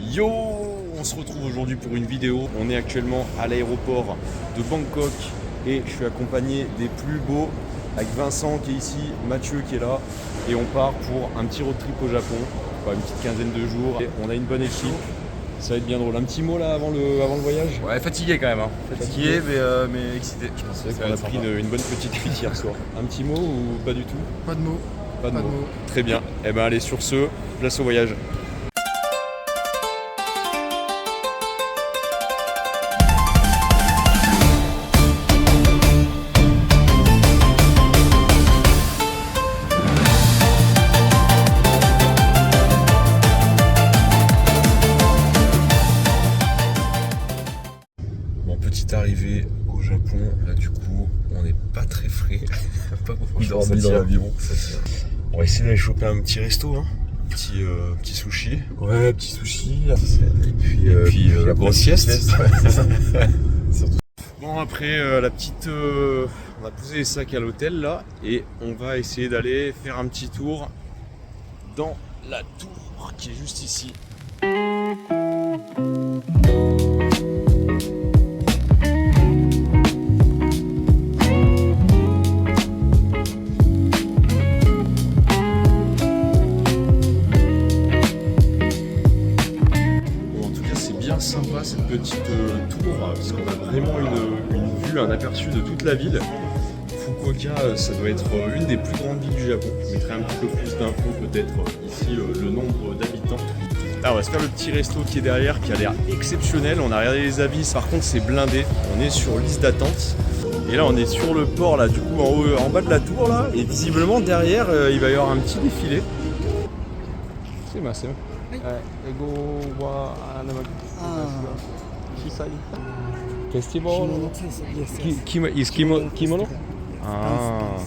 Yo, on se retrouve aujourd'hui pour une vidéo. On est actuellement à l'aéroport de Bangkok et je suis accompagné des plus beaux avec Vincent qui est ici, Mathieu qui est là et on part pour un petit road trip au Japon, une petite quinzaine de jours. Et on a une bonne équipe, ça va être bien drôle. Un petit mot là avant le voyage? Ouais, fatigué quand même, hein. Fatigué mais excité. Je pense C'est vrai qu'on a pris une bonne petite fuite hier soir. Un petit mot ou pas du tout? Pas de mots. Pas de mots. Très bien. Eh ben allez, sur ce, place au voyage. Petite arrivée au Japon, là du coup on n'est pas très frais, pas beaucoup dormi dans l'avion. On va essayer d'aller choper un petit resto, hein. Petit sushi. Ouais, petit sushi. Et puis la grosse sieste. C'est ça. Bon après la petite, on a posé les sacs à l'hôtel là et on va essayer d'aller faire un petit tour dans la tour qui est juste ici. Sympa cette petite tour parce qu'on a vraiment une vue, un aperçu de toute la ville. Fukuoka, ça doit être une des plus grandes villes du Japon. Je mettrai un petit peu plus d'infos peut-être ici le nombre d'habitants. Là on va se faire le petit resto qui est derrière qui a l'air exceptionnel. On a regardé les avis, par contre c'est blindé. On est sur liste d'attente. Et là on est sur le port là du coup en bas de la tour là. Et visiblement derrière il va y avoir un petit défilé. C'est ma. Festival. Kimono. Ah.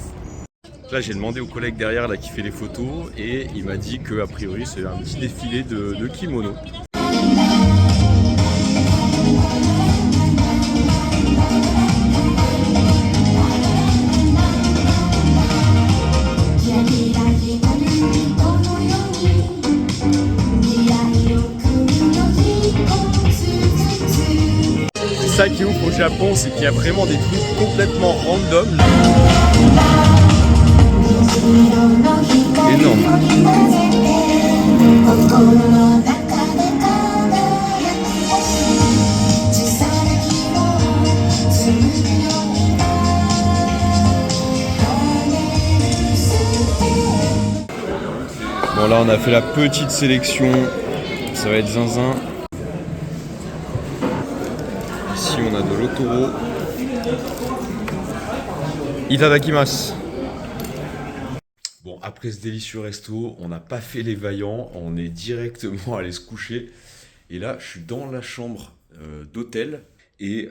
Là j'ai demandé au collègue derrière là qui fait les photos et il m'a dit que a priori c'est un petit défilé de kimono. C'est ça qui est ouf au Japon, c'est qu'il y a vraiment des trucs complètement random. Énorme. Bon là on a fait la petite sélection, ça va être zinzin. Ici on a de l'otoro. Itadakimasu. Bon après ce délicieux resto, on n'a pas fait les vaillants, on est directement allé se coucher. Et là je suis dans la chambre d'hôtel et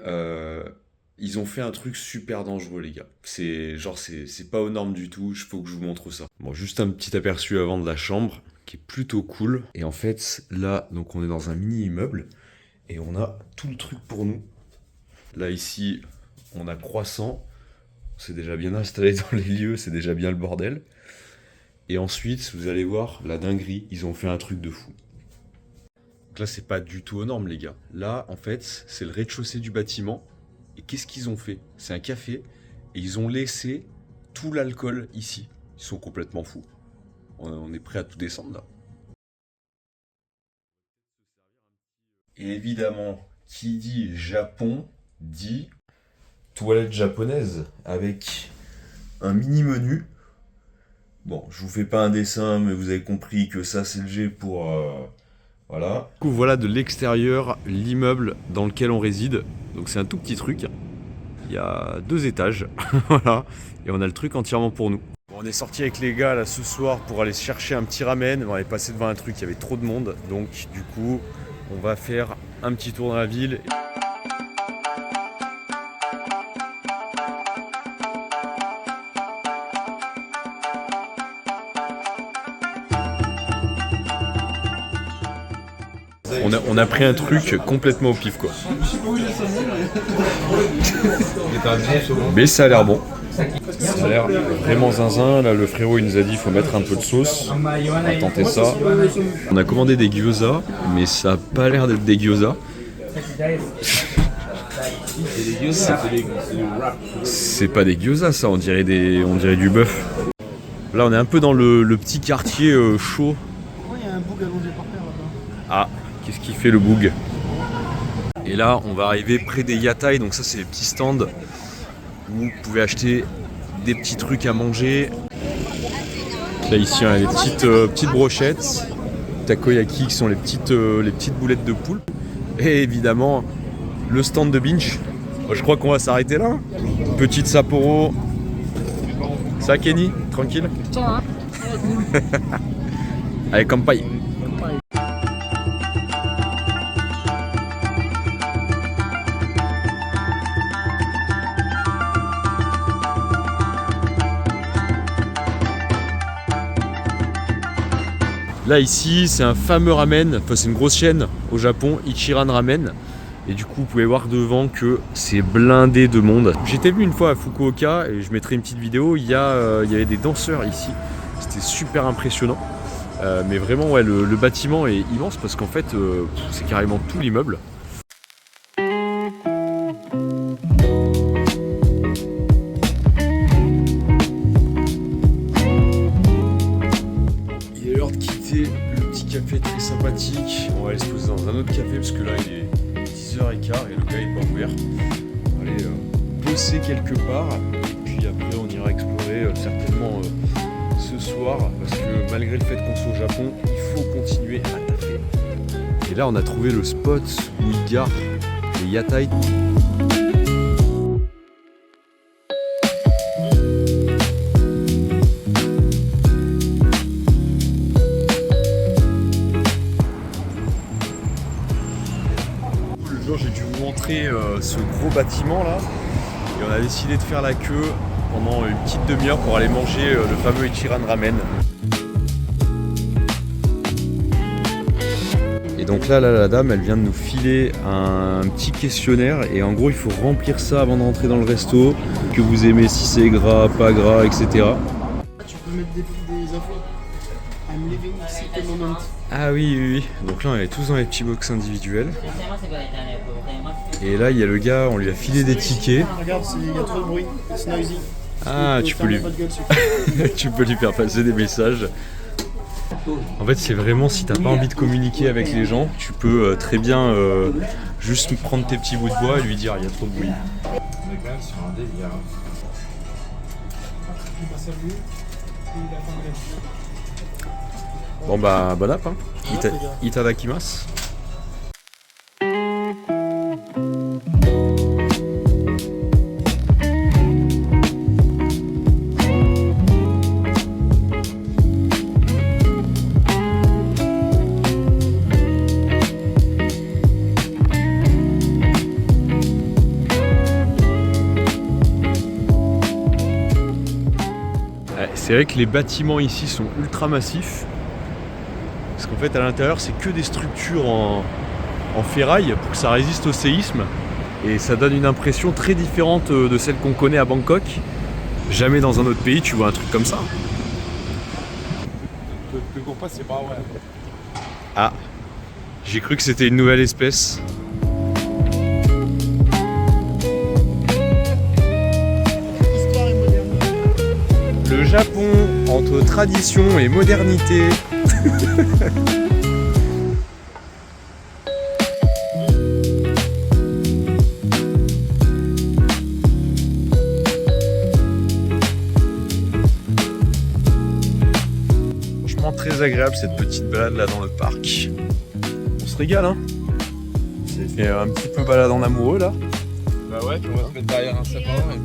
ils ont fait un truc super dangereux les gars. C'est pas aux normes du tout, il faut que je vous montre ça. Bon juste un petit aperçu avant de la chambre qui est plutôt cool. Et en fait là donc on est dans un mini immeuble et on a tout le truc pour nous. Là ici on a croissant, c'est déjà bien installé dans les lieux, c'est déjà bien le bordel. Et ensuite vous allez voir la dinguerie, ils ont fait un truc de fou. Donc là c'est pas du tout aux normes les gars. Là en fait c'est le rez-de-chaussée du bâtiment. Et qu'est-ce qu'ils ont fait? C'est un café et ils ont laissé tout l'alcool ici. Ils sont complètement fous. On est prêt à tout descendre là. Et évidemment, qui dit Japon dit toilette japonaise avec un mini menu. Bon, je vous fais pas un dessin, mais vous avez compris que ça c'est le G pour voilà. Du coup, voilà de l'extérieur l'immeuble dans lequel on réside. Donc c'est un tout petit truc. Il y a 2 étages, voilà. Et on a le truc entièrement pour nous. Bon, on est sorti avec les gars là ce soir pour aller chercher un petit ramen. On est passé devant un truc, il y avait trop de monde. Donc du coup, on va faire un petit tour dans la ville. On a pris un truc complètement au pif quoi. Mais ça a l'air bon. Ça a l'air vraiment zinzin. Là, le frérot il nous a dit qu'il faut mettre un peu de sauce. On va tenter ça. On a commandé des gyoza, mais ça a pas l'air d'être des gyoza. C'est pas des gyoza, ça, on dirait du bœuf. Là, on est un peu dans le petit quartier chaud. Il y a un boug allongé par terre là-bas. Ah, qu'est-ce qui fait le boug? Et là, on va arriver près des yatai, donc ça, c'est les petits stands où vous pouvez acheter des petits trucs à manger. Là, ici, on a les petites brochettes, takoyaki qui sont les petites boulettes de poule. Et évidemment, le stand de Binge. Je crois qu'on va s'arrêter là. Petite Sapporo. Ça, Kenny? Tranquille? Allez, kampai. Là ici c'est un fameux ramen, enfin c'est une grosse chaîne au Japon, Ichiran Ramen. Et du coup vous pouvez voir devant que c'est blindé de monde. J'étais venu une fois à Fukuoka et je mettrai une petite vidéo, il y avait des danseurs ici. C'était super impressionnant. Mais vraiment ouais, le bâtiment est immense parce qu'en fait c'est carrément tout l'immeuble. Le petit café très sympathique. On va aller se poser dans un autre café parce que là il est 10h15 et le gars est pas ouvert. On va aller bosser quelque part et puis après on ira explorer certainement ce soir parce que malgré le fait qu'on soit au Japon, il faut continuer à taffer. Et là on a trouvé le spot où il garde les yatai. J'ai dû vous montrer ce gros bâtiment là et on a décidé de faire la queue pendant une petite demi-heure pour aller manger le fameux Ichiran Ramen. Et donc là la dame elle vient de nous filer un petit questionnaire et en gros il faut remplir ça avant de rentrer dans le resto, que vous aimez, si c'est gras, pas gras, etc. Tu peux mettre des infos. I'm living sick moment. Ah oui. Donc là on est tous dans les petits box individuels. Et là il y a le gars, on lui a filé des tickets. Regarde, il y a trop de bruit, c'est noisy. Ah, tu peux lui faire passer des messages. En fait c'est vraiment si t'as pas envie de communiquer avec les gens, tu peux très bien juste prendre tes petits bouts de bois et lui dire il y a trop de bruit. On est quand même sur un délire. Bon bah bon app hein. Itadakimasu. C'est vrai que les bâtiments ici sont ultra massifs. Parce qu'en fait à l'intérieur c'est que des structures en ferraille pour que ça résiste au séisme. Et ça donne une impression très différente de celle qu'on connaît à Bangkok. Jamais dans un autre pays tu vois un truc comme ça. C'est pas vrai. Ah, j'ai cru que c'était une nouvelle espèce. Le Japon entre tradition et modernité. Franchement très agréable cette petite balade là dans le parc. On se régale hein. C'est un petit peu balade en amoureux là. Bah ouais, puis on va se mettre derrière un sapin et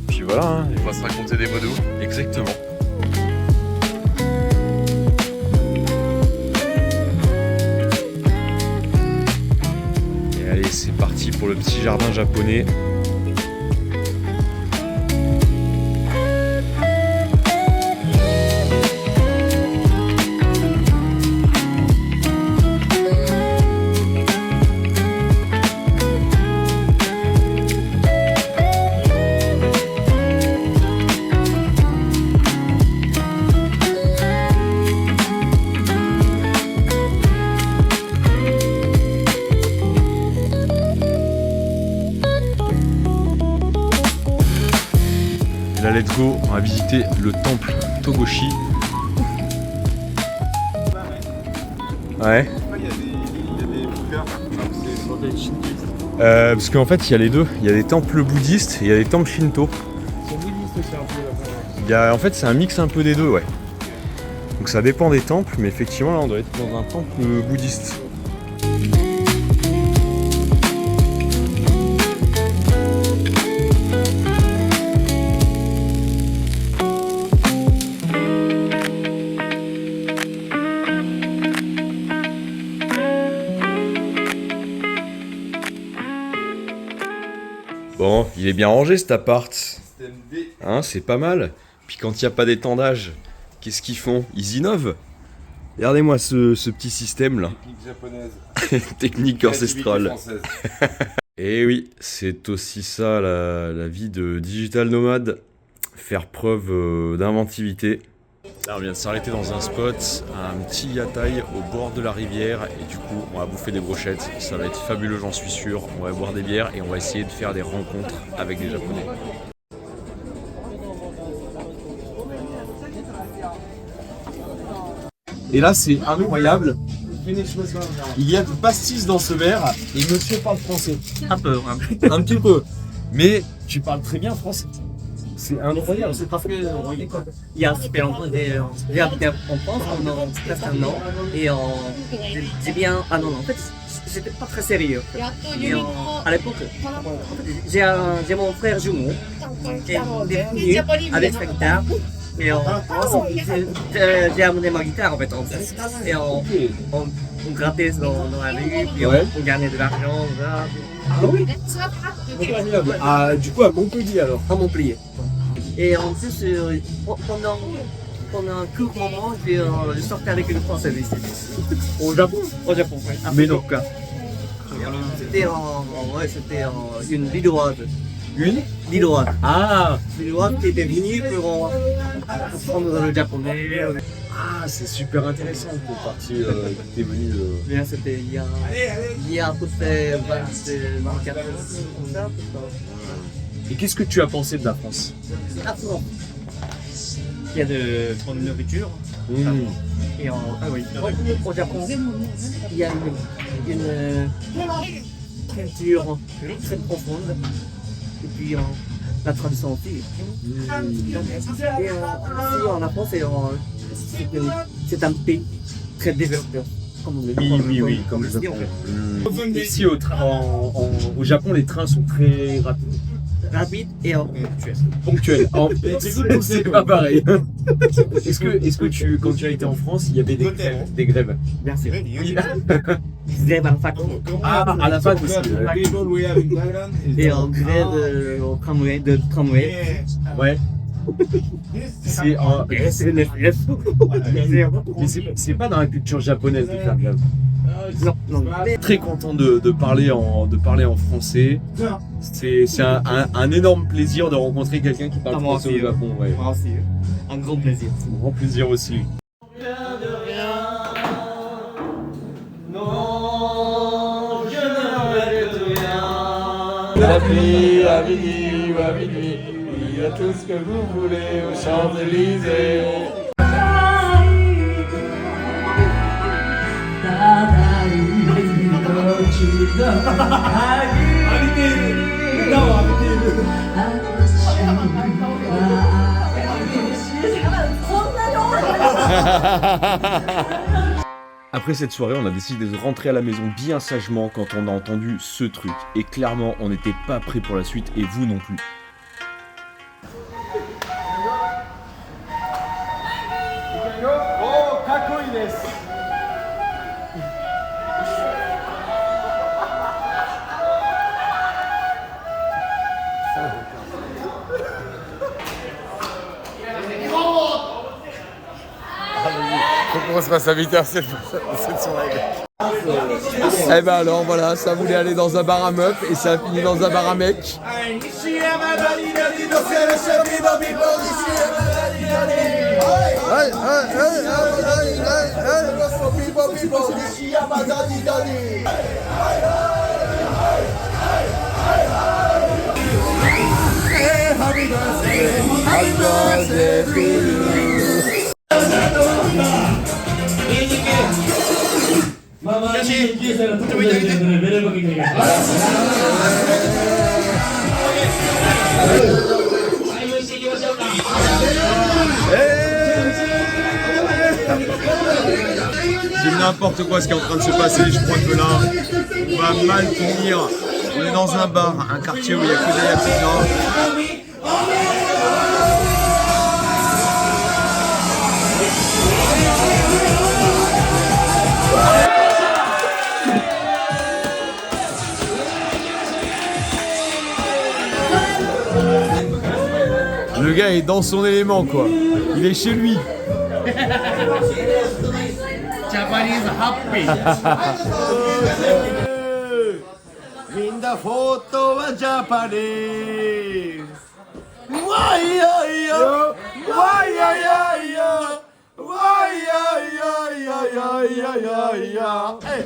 puis voilà hein. on va se raconter des mots de ouf. Exactement. Et allez, c'est parti pour le petit jardin japonais. là, let's go, on va visiter le temple Togoshi. Ouais. Parce qu'en fait, il y a les deux. Il y a des temples bouddhistes et il y a des temples shinto. En fait, c'est un mix un peu des deux, ouais. Donc ça dépend des temples, mais effectivement, là, on doit être dans un temple bouddhiste. Bon, il est bien rangé cet appart. Hein, c'est pas mal. Puis quand il n'y a pas d'étendage, qu'est-ce qu'ils font? Ils innovent. Regardez-moi ce petit système là. Technique japonaise. Technique ancestrale. Et oui, c'est aussi ça la vie de digital nomade. Faire preuve d'inventivité. Là, on vient de s'arrêter dans un spot, un petit yatai au bord de la rivière. Et du coup, on va bouffer des brochettes. Ça va être fabuleux, j'en suis sûr. On va boire des bières et on va essayer de faire des rencontres avec des Japonais. Et là, c'est incroyable. Il y a du pastis dans ce verre et monsieur parle français. Un peu. Un petit peu. Mais tu parles très bien français. C'est incroyable. C'est parce que il y a super longtemps, j'ai habité en France pendant presque un an et j'ai bien. Ah non, en fait, j'étais pas très sérieux. Et à l'époque, j'ai mon frère jumeau qui est venu avec sa guitare. Et j'ai amené ma guitare en fait en plus. Et on grattait dans la rue, puis on gagnait de l'argent. Ah oui. Ah, du coup à Montpellier alors. À Montpellier. Et en plus, pendant un court moment, je sortais avec une Française ici. Au Japon? Au Japon, oui. Mais non. C'était une Lilloise. Une Lilloise. Ah. Lilloise qui était venue pour apprendre le japonais. Ah, c'est super intéressant pour partir. T'es venu. Bien, c'était il y a à peu près 24 ans comme ça. Et qu'est-ce que tu as pensé de la France? Après, il y a de bonne nourriture. Et au Japon, il y a une culture très profonde. Et puis la tradition aussi. Et ici en France, c'est un pays très développé. Oui, comme le Japon. Ici au Japon, les trains sont très rapides. Rapide et Ponctuel. C'est pas pareil. Est-ce que quand tu as été en France, il y avait des grèves? Bien sûr. Grève à la fac. Ah, à la fac aussi. Et en grève au tramway, de tramway. Ouais. C'est c'est pas dans la culture japonaise de faire grève. Non. Très content de parler en français. C'est un énorme plaisir de rencontrer quelqu'un qui parle français au Japon. Ouais. Moi aussi. Un grand plaisir. Un grand plaisir aussi. Non, je ne regrette rien. La nuit, à minuit, il y a tout ce que vous voulez aux Champs-Élysées. Après cette soirée, on a décidé de rentrer à la maison bien sagement quand on a entendu ce truc. Et clairement, on n'était pas prêt pour la suite et vous non plus. Faut qu'on se fasse inviter à cette soirée. Eh ben alors voilà, ça voulait aller dans un bar à meuf et ça a fini dans un bar à mec. Happy birthday to you. C'est n'importe quoi ce qui est en train de se passer. Je crois que là, on va mal finir. On est dans un bar, un quartier où il n'y a que des Yakuza. Le gars est dans son élément quoi. Il est chez lui. Japanese happy. Minda photo wa Japanese. Why yo yo, why yo yo yo, why yo yo yo yo yo yo. Hey.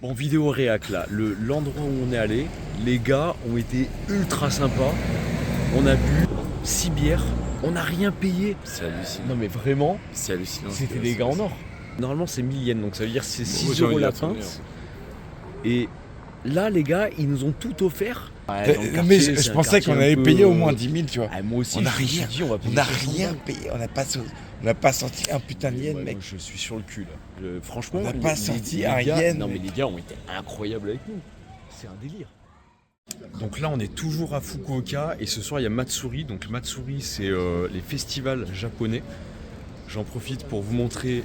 Bon, vidéo réac là, l'endroit où on est allé, les gars ont été ultra sympas. On a bu 6 bières, on n'a rien payé. C'est hallucinant. Non mais vraiment, C'est hallucinant. c'était des gars en or. Normalement c'est 1000 yens, donc ça veut dire que c'est 6 j'ai envie euros de la la tourner, pinte. Et là les gars, ils nous ont tout offert. Mais je pensais qu'on allait payer au moins 10 000, tu vois. Ah, moi aussi, On a je me suis rien. dit, on va On payer n'a 60 rien balles. payé, on n'a pas sorti un putain de yen, Ouais, mec. moi, je suis sur le cul là. Franchement, On n'a pas sorti un gars, yen, non mais mec. les gars ont été incroyables avec nous. C'est un délire. Donc là, on est toujours à Fukuoka et ce soir il y a Matsuri. Donc Matsuri, c'est les festivals japonais. J'en profite pour vous montrer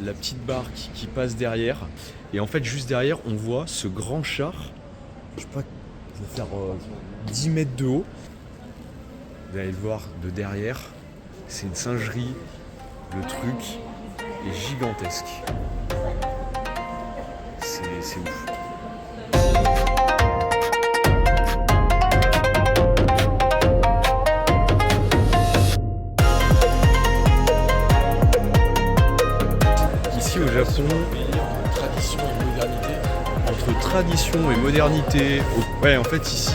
la petite barque qui passe derrière. Et en fait, juste derrière, on voit ce grand char. Je sais pas, il va faire 10 mètres de haut. Vous allez le voir de derrière. C'est une singerie. Le truc est gigantesque. C'est ouf. Ici au Japon, Tradition et modernité. entre tradition et modernité. Ouais, en fait ici,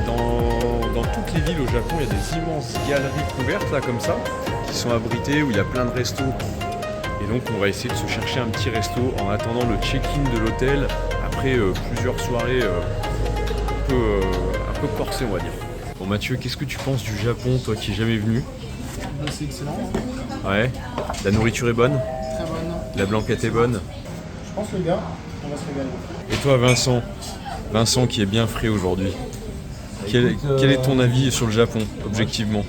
dans toutes les villes au Japon, il y a des immenses galeries couvertes là comme ça, qui sont abritées, où il y a plein de restos. Et donc on va essayer de se chercher un petit resto en attendant le check-in de l'hôtel, après plusieurs soirées un peu corsées on va dire. Bon Mathieu, qu'est-ce que tu penses du Japon, toi qui es jamais venu? C'est excellent. Ouais, la nourriture est bonne, Très bonne. la blanquette est bonne. Je pense le gars, on va se régaler. Et toi Vincent qui est bien frais aujourd'hui, quel est ton avis sur le Japon, objectivement?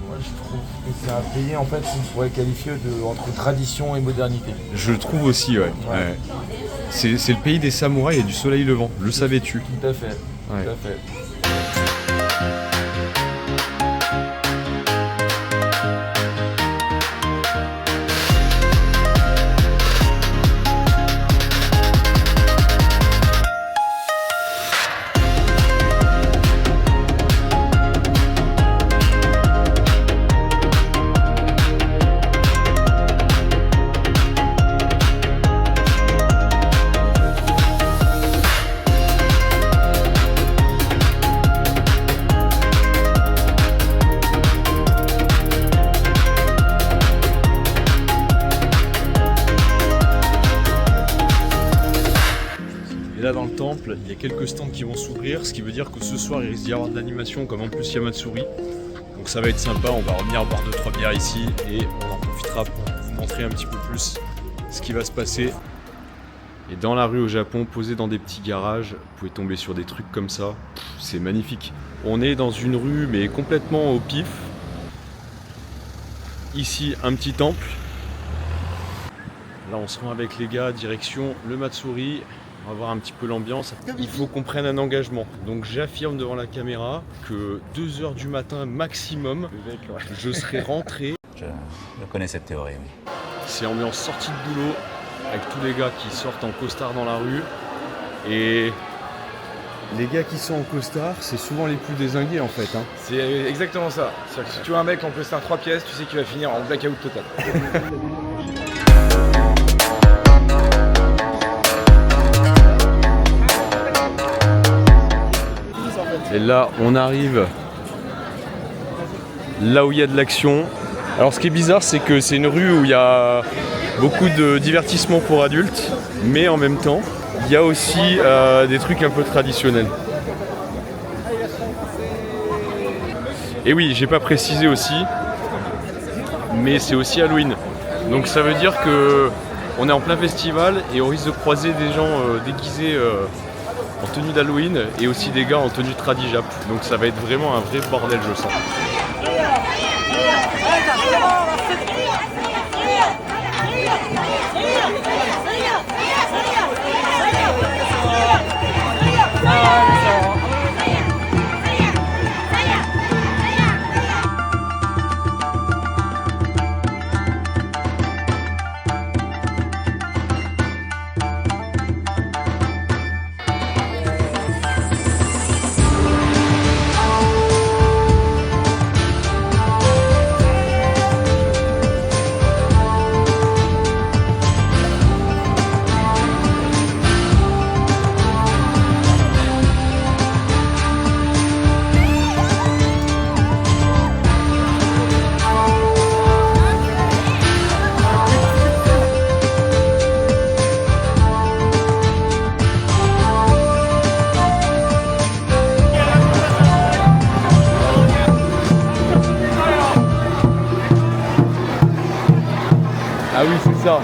Moi, je trouve que c'est un pays, en fait, qu'on pourrait qualifier entre tradition et modernité. Je le trouve aussi, ouais. Ouais. C'est le pays des samouraïs et du soleil levant, le savais-tu? Tout à fait, Ouais. tout à fait. Et là dans le temple, il y a quelques stands qui vont s'ouvrir, ce qui veut dire que ce soir il risque d'y avoir de l'animation comme en plus il y a Matsuri. Donc ça va être sympa, on va revenir boire 2-3 bières ici et on en profitera pour vous montrer un petit peu plus ce qui va se passer. Et dans la rue au Japon, posé dans des petits garages, vous pouvez tomber sur des trucs comme ça, c'est magnifique. On est dans une rue mais complètement au pif. Ici un petit temple. Là on se rend avec les gars, direction le Matsuri. On va voir un petit peu l'ambiance. Il faut qu'on prenne un engagement. Donc j'affirme devant la caméra que 2h du matin maximum, je serai rentré. Je connais cette théorie, oui. C'est ambiance sortie de boulot, avec tous les gars qui sortent en costard dans la rue. Et les gars qui sont en costard, c'est souvent les plus dézingués en fait. Hein. C'est exactement ça. C'est-à-dire que si tu vois un mec en costard 3 pièces, tu sais qu'il va finir en blackout total. Et là, on arrive là où il y a de l'action. Alors ce qui est bizarre, c'est que c'est une rue où il y a beaucoup de divertissements pour adultes, mais en même temps, il y a aussi des trucs un peu traditionnels. Et oui, j'ai pas précisé aussi, mais c'est aussi Halloween. Donc ça veut dire que on est en plein festival et on risque de croiser des gens déguisés en tenue d'Halloween et aussi des gars en tenue tradi-jap. Donc ça va être vraiment un vrai bordel, je sens. Ah oui, c'est ça.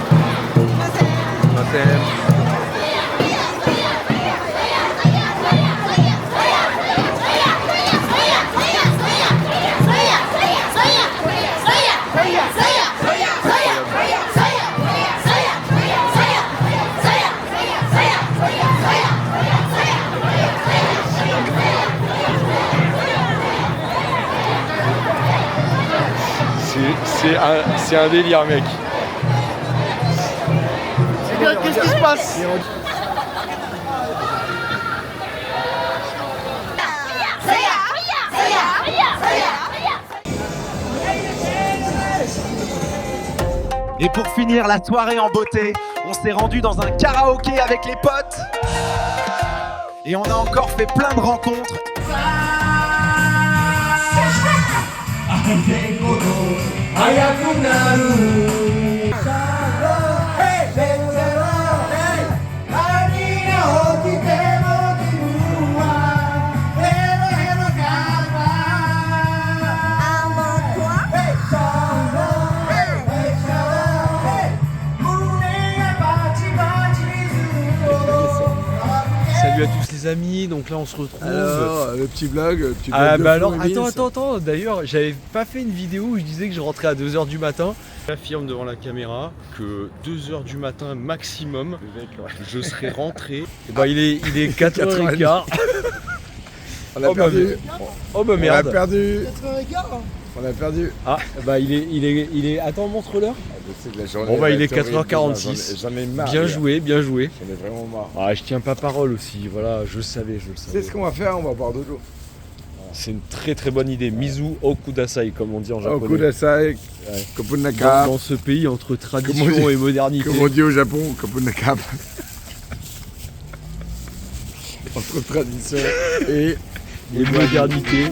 C'est un délire, mec. Qu'est-ce qui se passe? Et pour finir la soirée en beauté, on s'est rendu dans un karaoké avec les potes. Et on a encore fait plein de rencontres. Salut à tous les amis, donc là on se retrouve. Alors, le petit vlog. Ah bah alors, attends, d'ailleurs, j'avais pas fait une vidéo où je disais que je rentrais à 2h du matin. J'affirme devant la caméra que 2h du matin maximum, je serai rentré. Et bah il est 4h15. On a perdu. Oh bah merde. On a perdu. 4h15. On a perdu. Ah bah il est. Attends, montre l'heure. Bon bah il est 4h46. J'en ai marre. Bien joué, bien joué. J'en ai vraiment marre. Ah je tiens pas parole aussi, voilà, je le savais. C'est ce qu'on va faire, on va boire de l'eau. C'est une très très bonne idée. Mizu Okudasai, comme on dit en japonais. Okudasai, Kopunaka. Dans ce pays entre tradition et modernité. Comme on dit au Japon, Kopunaka. Entre tradition et modernité.